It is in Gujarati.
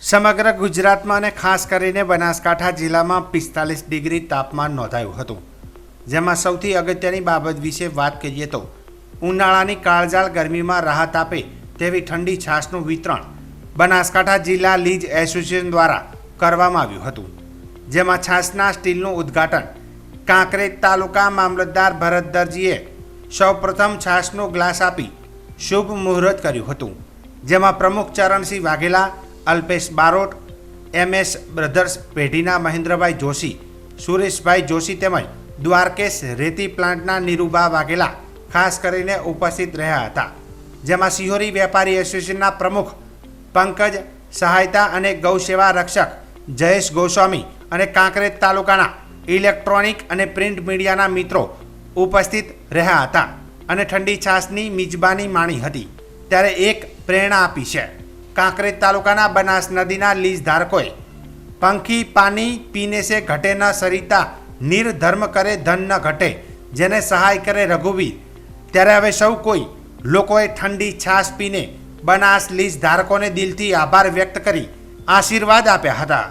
સમગ્ર ગુજરાતમાં અને ખાસ કરીને બનાસકાંઠા જિલ્લામાં 45 ડિગ્રી તાપમાન નોંધાયું હતું, જેમાં સૌથી અગત્યની બાબત વિશે વાત કરીએ તો ઉનાળાની કાળઝાળ ગરમીમાં રાહત આપે તેવી ઠંડી છાશનું વિતરણ બનાસકાંઠા જિલ્લા લીજ એસોસિએશન દ્વારા કરવામાં આવ્યું હતું, જેમાં છાશના સ્ટીલનું ઉદ્ઘાટન કાંકરેજ તાલુકા મામલતદાર ભરત દરજીએ સૌપ્રથમ છાશનો ગ્લાસ આપી શુભ મુહૂર્ત કર્યું હતું, જેમાં પ્રમુખ ચરણસિંહ વાઘેલા, અલ્પેશ બારોટ, MS બ્રધર્સ પેઢીના મહેન્દ્રભાઈ જોશી, સુરેશભાઈ જોશી તેમજ દ્વારકેશ રેતી પ્લાન્ટના નીરુબા વાઘેલા ખાસ કરીને ઉપસ્થિત રહ્યા હતા, જેમાં સિહોરી વેપારી એસોસિએશનના પ્રમુખ પંકજ સહાયતા અને ગૌસેવા રક્ષક જયેશ ગોસ્વામી અને કાંકરેજ તાલુકાના ઇલેક્ટ્રોનિક અને પ્રિન્ટ મીડિયાના મિત્રો ઉપસ્થિત રહ્યા હતા અને ઠંડી છાશની મિજબાની માણી હતી। ત્યારે એક પ્રેરણા આપી છે। કાંકરેજ તાલુકાના બનાસ નદીના લીઝ ધારકોએ પંખી પાણી પીને સે ઘટે ન સરિતા નીર ધર્મ કરે ધન ન ઘટે, જેને સહાય કરે રઘુવીર। ત્યારે હવે સૌ કોઈ લોકોએ ઠંડી છાશ પીને બનાસ લીઝ ધારકોને દિલથી આભાર વ્યક્ત કરી આશીર્વાદ આપ્યા હતા।